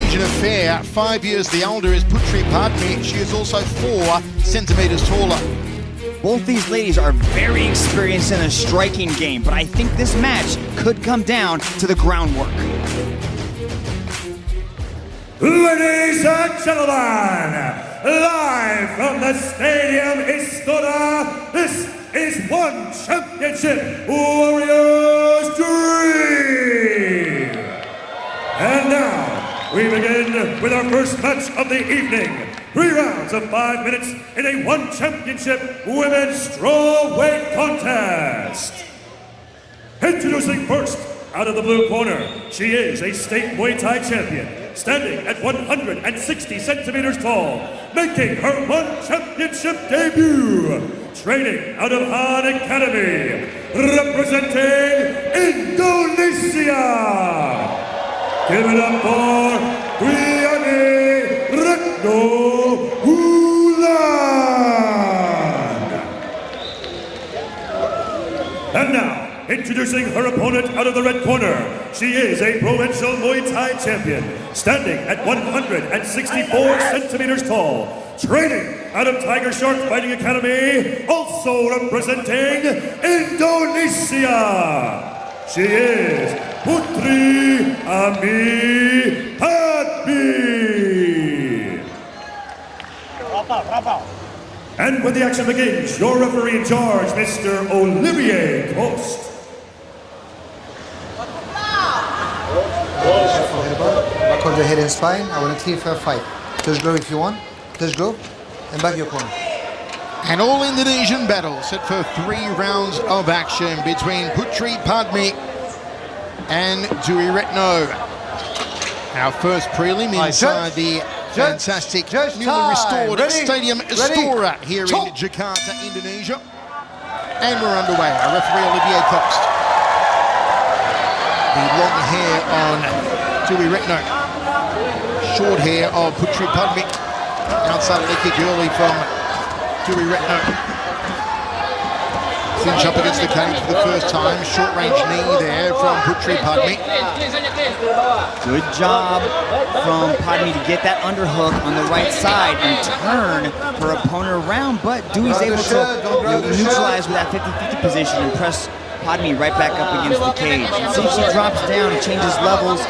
Indonesian affair. 5 years the older is Putri Padmi. She is also 4 centimeters taller. Both these ladies are very experienced in a striking game, but I think this match could come down to the groundwork. Ladies and gentlemen, live from the Stadium Istora, this is One Championship Warriors Dream. And now, we begin with our first match of the evening. 3 rounds of 5 minutes in a One Championship Women's Strawweight Contest. Introducing first, out of the blue corner, she is a state Muay Thai champion, standing at 160 centimeters tall, making her One Championship debut. Training out of Han Academy, representing Indonesia. Give it up for Retno, Wulan. And now, introducing her opponent out of the red corner, she is a provincial Muay Thai champion, standing at 164 centimeters tall, training out of Tiger Shark Fighting Academy, also representing Indonesia. She is Putri Padmi. And when the action begins, your referee in charge, Mr. Olivier Cost. Back on the head and spine. I want a clear fair fight. Touch glove if you want. Touch glove and back your corner. An all-Indonesian battle set for 3 rounds of action between Putri Padmi and Dewi Retno. Our first prelim inside the fantastic newly restored Stadium Istora here in Jakarta, Indonesia. And we're underway. Our referee Olivier Cost. The long hair on Dewi Retno. Short hair of Putri Padmi. Outside leg kick early from Dewi Retno. Clinch up against the cage for the first time. Short range knee there from Putri Padmi. Good job from Padmi to get that underhook on the right side and turn her opponent around, but Dewi's able to neutralize with that 50-50 position and press Padmi right back up against the cage. And see if she drops down and changes levels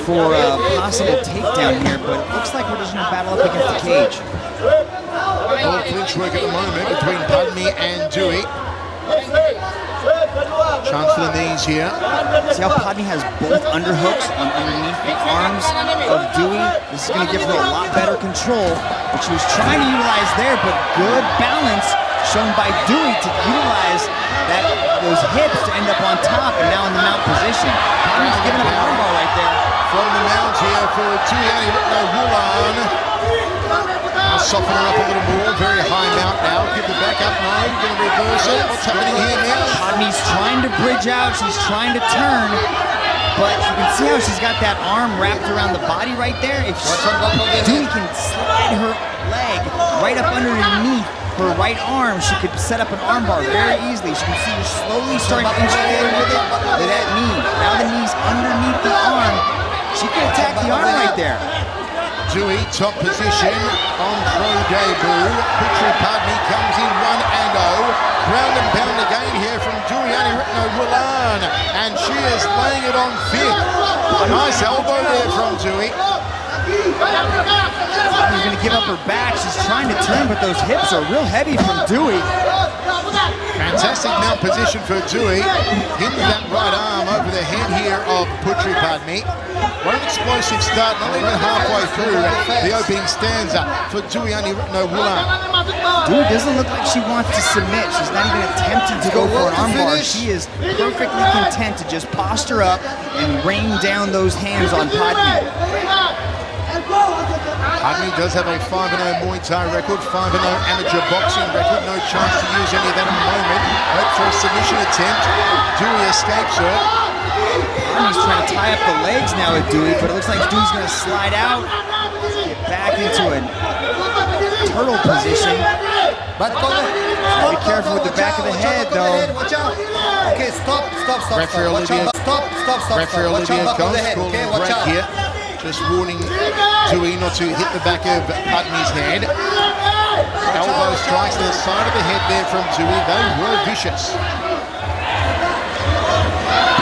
for a possible takedown here, but it looks like we're just going to battle up against the cage. All clinch work at the moment between Padmi and Dewi. Chance for the knees here. See how Padmi has both underhooks on underneath the arms of Dewi? This is going to give her a lot better control, which she was trying to utilize there, but good balance shown by Dewi to utilize those hips to end up on top and now in the mount position. Padmi's giving up an armbar right there. From the mount here for Dewi Wulan. Soften her up a little more, very high mount now. Give the back up, no, going to reverse it. What's happening here now? Padmi's trying to bridge out, she's trying to turn, but you can see how she's got that arm wrapped around the body right there. If Dewi can slide her leg right up underneath her right arm, she could set up an armbar very easily. She can see her slowly starting to inch forward with it, with that knee. Now the knee's underneath the arm. She could attack the arm right there. Dewi, top position on pro debut. Putri Padmi comes in 1-0. Ground and pound again here from Dewi Retno Wulan. And she is laying it on thick. A nice elbow there from Dewi. She's going to give up her back. She's trying to turn, but those hips are real heavy from Dewi. Fantastic mount position for Dewi. Into that right arm over the head here of Putri Padmi. What an explosive start, not even halfway through the opening stanza for Dewi Retno Wulan. Dewi doesn't look like she wants to submit. She's not even attempting to go for an armbar. She is perfectly content to just posture up and rain down those hands on Padmi. Padmi does have a 5-0 Muay Thai record, 5-0 amateur boxing record. No chance to use any of that at the moment. Hope for a submission attempt. Dewi escapes her. Padmi's trying to tie up the legs now with Dewi, but it looks like Dewi's going to slide out, get back into a turtle position. Be careful with the back of the head, though. Okay, stop. Referee Olivier Cost calling a break here. just warning Dewey not to hit the back of Padmi's head. Elbow strikes to the side of the head there from Dewey. They were vicious.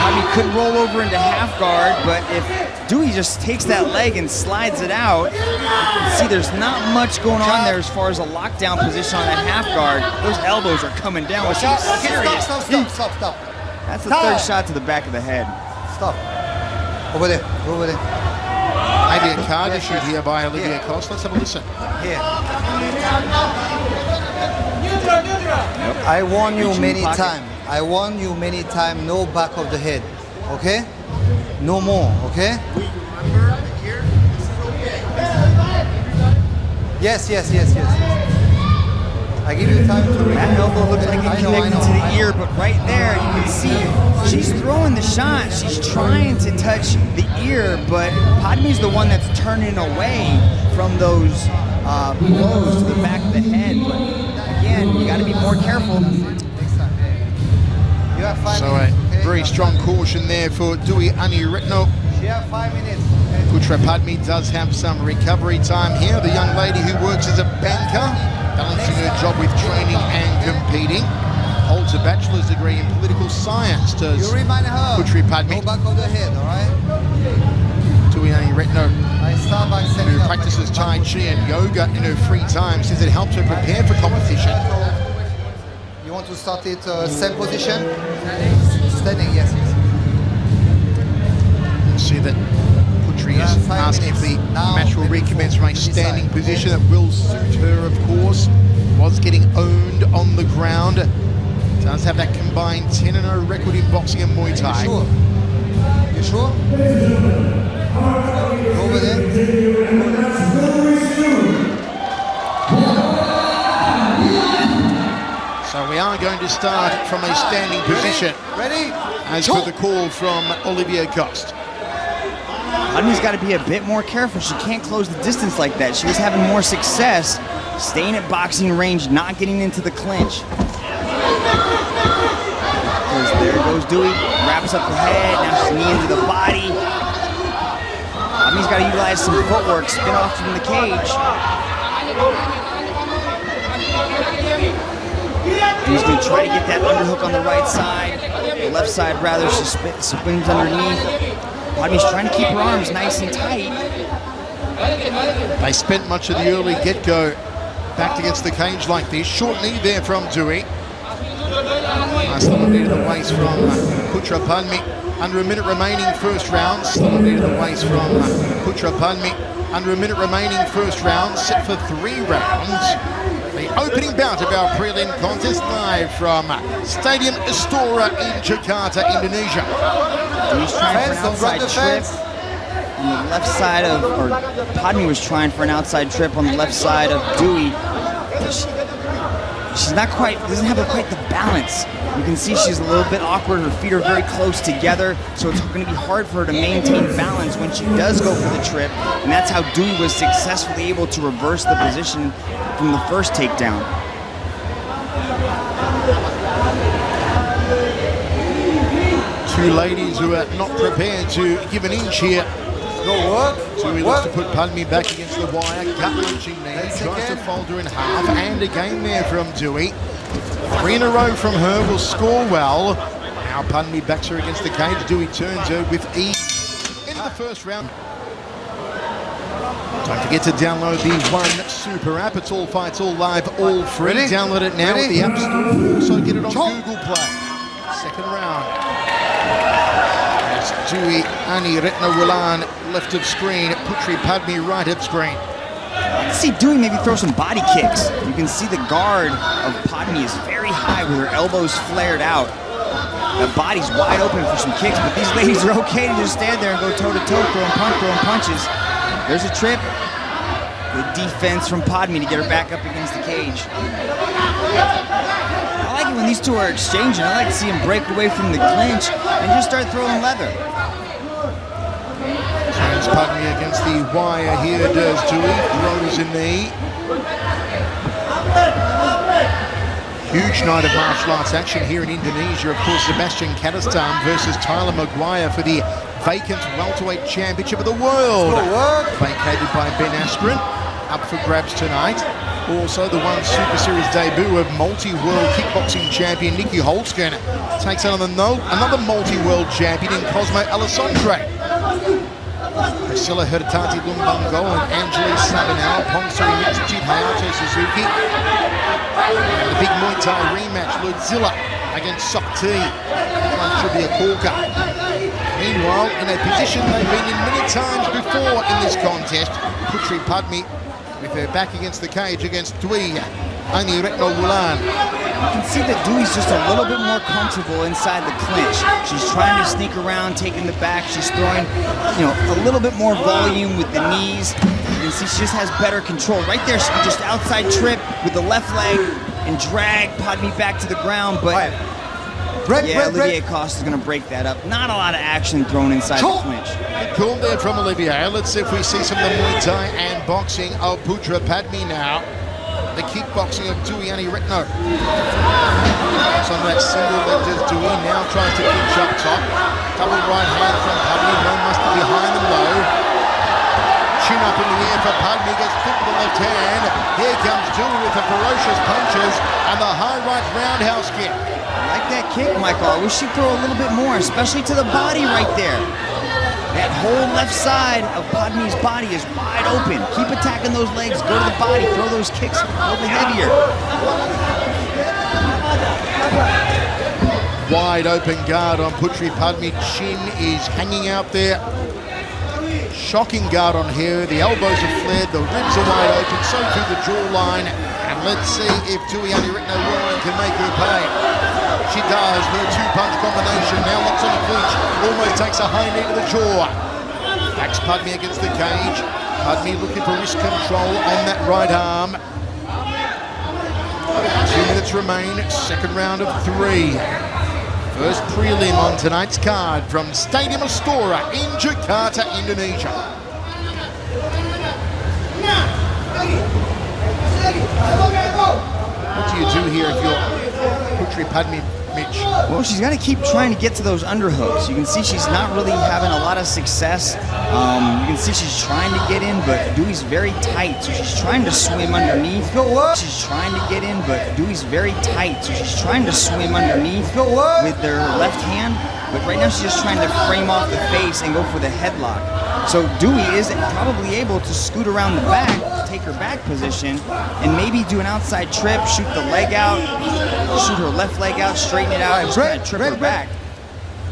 Padmi could roll over into half guard, but if Dewey just takes that leg and slides it out, see there's not much going on there as far as a lockdown position on that half guard. Those elbows are coming down with some serious heat. Stop. That's the third shot to the back of the head. Stop. Over there. Maybe a card issued here by Olivia Cost. Let's have a listen. Here. I warn you many times. No back of the head. Okay? No more. Okay? Yes. I give you time to read. That elbow looks like it connected to the ear, but right there you can see she's throwing the shot. She's trying to touch the ear, but Padmi's the one that's turning away from those blows to the back of the head. But again, you got to be more careful. You have 5 So minutes. a very strong caution there for Dewey Retno. You have 5 minutes. Putri Padmi does have some recovery time here. The young lady who works as a banker, balancing her job with training and competing, holds a bachelor's degree in political science. Does You remind her. Putri Padmi. No back of the head, all right? Dewey Retno, I start by setting who up. practices Tai Chi and yoga in her free time, says it helps her prepare for competition. You want to start it same position? Standing, yes. See that Putri is asking if the match will recommence from a standing position. That will suit her, of course. Was getting owned on the ground. Does have that combined 10-0 record in boxing and Muay Thai. You sure? Over there. So we are going to start from a standing position. Ready? As for the call from Olivia Cost. Padmi's got to be a bit more careful. She can't close the distance like that. She was having more success staying at boxing range, not getting into the clinch. There goes Dewey, wraps up the head, now she's knee into the body. Padmi's got to utilize some footwork, spin off from the cage. He's going to try to get that underhook on the right side. The left side, rather, she spins underneath. Padmi's trying to keep her arms nice and tight. They spent much of the early get-go backed against the cage like this. Short knee there from Dewey. Nice little knee to the waist from Putri Padmi. Under a minute remaining first round. Little knee to the waist from Putri Padmi. Under a minute remaining first round. Set for 3 rounds. The opening bout of our prelim contest live from Stadium Istora in Jakarta, Indonesia. He's trying for an outside trip on the left side of, or Padmi was trying for an outside trip on the left side of Dewey. She's not quite, doesn't have quite the balance. You can see she's a little bit awkward. Her feet are very close together, so it's going to be hard for her to maintain balance when she does go for the trip. And that's how Dewey was successfully able to reverse the position from the first takedown. Two ladies who are not prepared to give an inch here. Go work. Dewey looks to put Padmi back against the wire. Gut-wrenching knee. Tries to fold her in half. And again there from Dewey. 3 in a row from her will score well. Now Padmi backs her against the cage. Dewey turns her with ease. Into the first round. Don't forget to download the One Super app. It's all fights, all live, all free. Ready? Download it now at the App Store. Also get it on Google Play. Second round. It's Dewey Retno Wulan left of screen. Putri Padmi right of screen. You see Dewey maybe throw some body kicks. You can see the guard of Padmi is very high with her elbows flared out. The body's wide open for some kicks, but these ladies are okay to just stand there and go toe-to-toe, throwing punches. There's a trip. Good defense from Padmi to get her back up against the cage. I like it when these two are exchanging. I like to see them break away from the clinch and just start throwing leather. Turns Padmi against the wire here, does Dewey. Throws a knee. Huge night of martial arts action here in Indonesia. Of course, Sebastian Kadistan versus Tyler Maguire for the vacant welterweight championship of the world, vacated by Ben Askren, up for grabs tonight. Also, the one Super Series debut of multi-world kickboxing champion Nikki Holzgen takes on another multi-world champion in Cosmo Alessandre. Priscilla Herditati Lumbungo and Angeli Sabinal, Ponsari Mitsuchi Hayato Suzuki. And the big Muay Thai rematch, Ludzilla against Sokti on Trivia Corker. Meanwhile, in a position they've been in many times before in this contest, Putri Padmi with her back against the cage against Dwi, only Retno Wulan. You can see that Dewey's just a little bit more comfortable inside the clinch. She's trying to sneak around, taking the back. She's throwing, a little bit more volume with the knees. You can see she just has better control. Right there, she can just outside trip with the left leg and drag Padmi back to the ground, but Olivier Costa is going to break that up. Not a lot of action thrown inside the clinch. Good call there from Olivier. Let's see if we see some of the Muay Thai and boxing of Putri Padmi now. The kickboxing of Duiani Retno. Some of that single leg just Dui now tries to clinch up top. Double right hand from Padmi. No mustard behind them low. Chin up in the air for Padmi. Gets flipped with the left hand. Here comes Dui with the ferocious punches and the high right roundhouse kick. I like that kick, Michael. I wish she'd throw a little bit more, especially to the body right there. That whole left side of Padmi's body is wide open. Keep attacking those legs, go to the body, throw those kicks a little bit heavier. Wide open guard on Putri Padmi. Chin is hanging out there. Shocking guard on here. The elbows are flared, the ribs are wide open, so too the jawline. And let's see if Duiani Retno Wulan can make her pay. She does with a two-punch combination. Now locks on the clinch. Almost takes a high knee to the jaw. Backs Padmi against the cage. Padmi looking for wrist control on that right arm. 2 minutes remain. Second round of 3. First prelim on tonight's card from Stadium Astora in Jakarta, Indonesia. What do you do here if you're Putri Padmi, Mitch? Well, she's got to keep trying to get to those underhooks. You can see she's not really having a lot of success. You can see she's trying to get in, but Dewey's very tight, so she's trying to swim underneath. She's trying to get in, but Dewey's very tight, so she's trying to swim underneath with her left hand. But right now she's just trying to frame off the face and go for the headlock. So Dewey is probably able to scoot around the back, take her back position, and maybe do an outside trip, shoot the leg out, shoot her left leg out, straighten it out, and just kind of trip her back.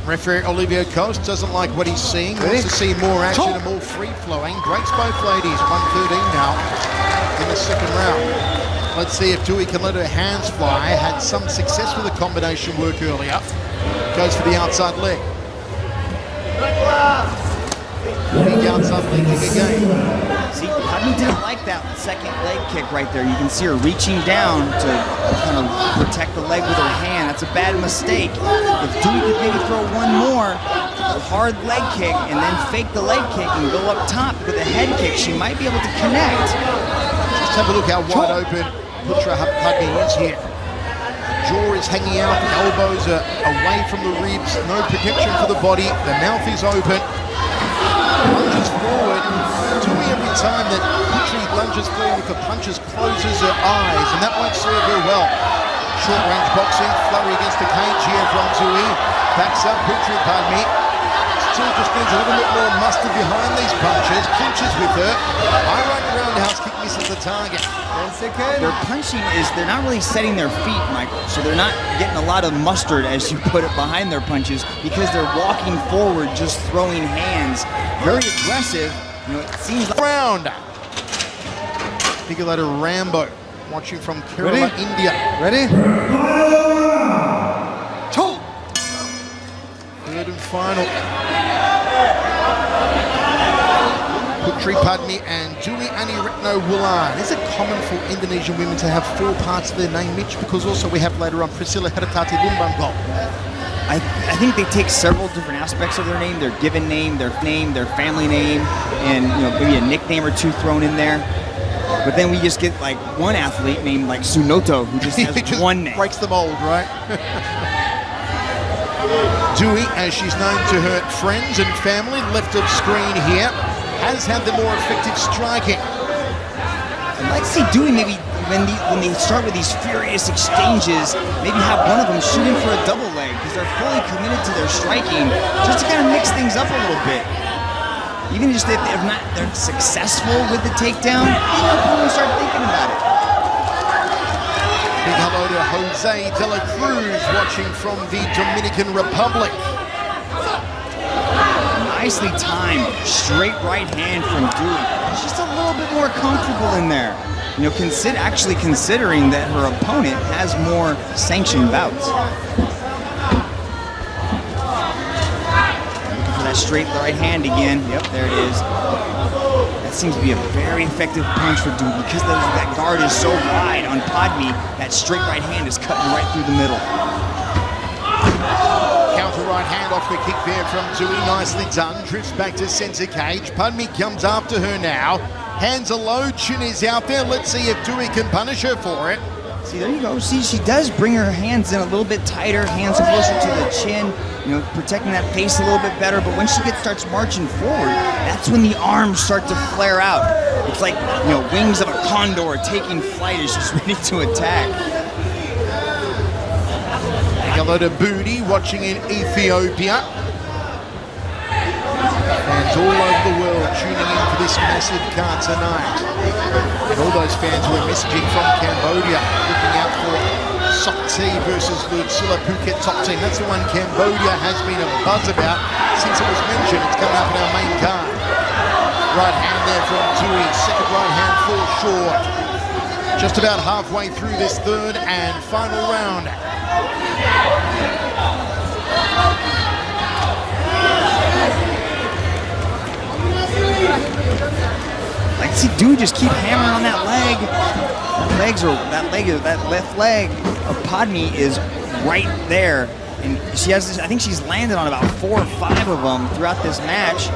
Referee Olivier Coast doesn't like what he's seeing, wants to see more action and more free-flowing. Breaks both ladies, 1:13 now in the second round. Let's see if Dewey can let her hands fly. Had some success with the combination work earlier. Goes for the outside leg. Big outside leg kick again. See, Padmi didn't like that second leg kick right there. You can see her reaching down to kind of protect the leg with her hand. That's a bad mistake. If Dewey could maybe throw one more hard leg kick and then fake the leg kick and go up top with a head kick, she might be able to connect. Just have a look how wide open Putri Padmi is here. Jaw is hanging out, the elbows are away from the ribs, no protection for the body, the mouth is open. Lunges forward. Dewey, every time that Putri lunges forward with the punches, closes her eyes, and that won't serve her well. Short range boxing, flurry against the cage here from Dewey. Backs up Putri Padmi. Still just needs a little bit more mustard behind these punches. Clinches with her. High right roundhouse kick misses the target. Their punching is, they're not really setting their feet, Michael, so they're not getting a lot of mustard, as you put it, behind their punches because they're walking forward, just throwing hands. Very aggressive. It seems like... Round. Bigelow Rambo, watching from Kerala, India. Ready? Third and final. Putri Padmi and Duiani Retno Wulan. Is it common for Indonesian women to have 4 parts of their name, Mitch? Because also we have later on Priscilla Herditati Lumbungo. I think they take several different aspects of their name, their given name, their family name, and maybe a nickname or 2 thrown in there. But then we just get like one athlete named like Sunoto who just has just one name. Breaks the mold, right? Dewey, as she's known to her friends and family, left of screen here, has had the more effective striking. I'd like to see Dewey maybe when they start with these furious exchanges, maybe have one of them shooting for a double leg because they're fully committed to their striking, just to kind of mix things up a little bit. Even just if they're successful with the takedown, people start thinking about it. Big hello to Jose de la Cruz watching from the Dominican Republic. Nicely timed, straight right hand from Dewey. She's just a little bit more comfortable in there. You know, actually considering that her opponent has more sanctioned bouts. Looking for that straight right hand again. Yep, there it is. That seems to be a very effective punch for Dewey because that guard is so wide on Padmi. That straight right hand is cutting right through the middle. Counter right hand off the kick there from Dewey, nicely done. Drifts back to center cage. Padmi comes after her now. Hands are low, chin is out there. Let's see if Dewey can punish her for it. See, there you go. See, she does bring her hands in a little bit tighter, hands closer to the chin, you know, protecting that face a little bit better. But when she starts marching forward, that's when the arms start to flare out. It's like, you know, wings of a condor taking flight as she's ready to attack. Hello to Booty watching in Ethiopia. Fans all over the world tuning in for this massive card tonight. And all those fans who are messaging from Cambodia, looking out for Sokti versus Lucilla Phuket top team. That's the one Cambodia has been a buzz about since it was mentioned. It's coming up in our main card. Right hand there from Dewey. Second right hand falls short. Just about halfway through this third and final round. Like, see Dewey just keep hammering on that leg. That left leg of Padmi is right there, and she has this, I think she's landed on about 4 or 5 of them throughout this match,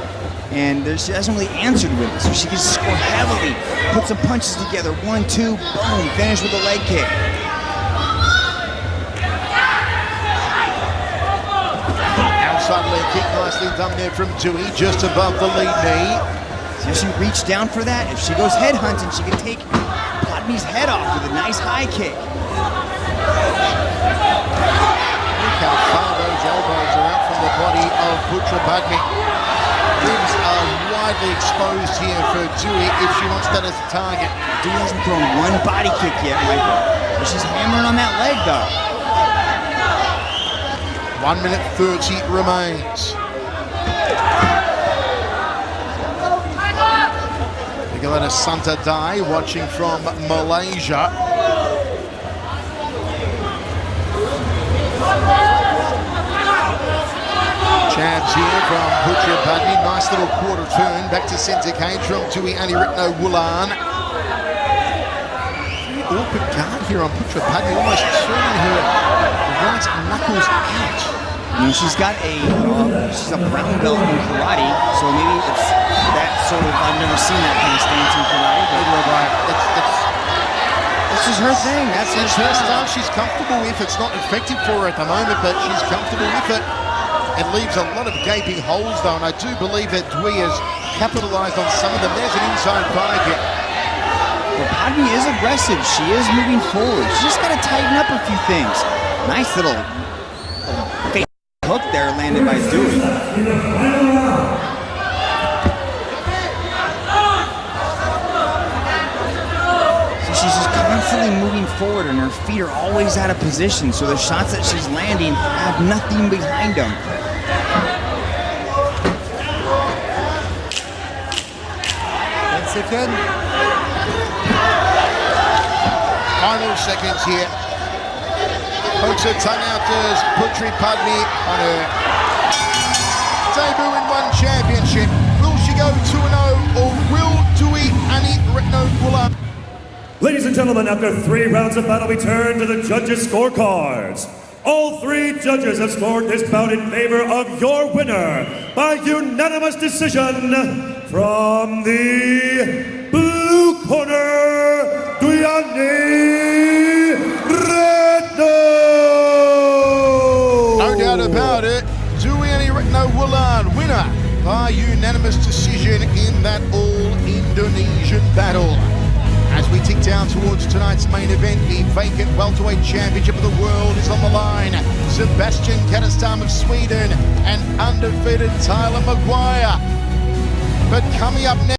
and she hasn't really answered with it. So she can score heavily, put some punches together, 1, 2, boom, finish with a leg kick. Outside leg kick, nicely done there from Dewey, just above the lead knee. So she reached down for that. If she goes head hunting, she can take Padmi's head off with a nice high kick. Look how far those elbows are out from the body of Putri Padmi. Ribs are widely exposed here for Dewey if she wants that as a target. Dewey hasn't thrown one body kick yet, Michael. But she's hammering on that leg, though. 1 minute 30 remains. Nicoletta Santa Dai watching from Malaysia. Jabs here from Putri Padmi. Nice little quarter turn back to centre cage from Dewey Retno Wulan. Very awkward guard here on Putri Padmi, almost turning her right knuckles out. I mean, she's got she's a brown belt in karate, so maybe it's that sort of, I've never seen that kind of stance in karate. This is her thing. That's her style. She's comfortable with. It's not effective for her at the moment, but she's comfortable with it. It leaves a lot of gaping holes, though, and I do believe that Dewey has capitalized on some of them. There's an inside thigh kick. Well, Padmi is aggressive. She is moving forward. She's just got to tighten up a few things. Nice little fake hook there landed by Dewey. So she's just constantly moving forward, and her feet are always out of position, so the shots that she's landing have nothing behind them. Second. Final seconds here. Pokes her tongue out to Putri Padmi on her debut in one championship. Will she go 2-0 or will Dewey Retno Wulan? Ladies and gentlemen, after 3 rounds of battle, we turn to the judges' scorecards. All 3 judges have scored this bout in favor of your winner by unanimous decision. From the blue corner, Retno! No doubt about unanimous decision in that all-Indonesian battle. As we tick down towards tonight's main event, the vacant welterweight championship of the world is on the line. Sebastian Katastam of Sweden and undefeated Tyler Maguire. But coming up next,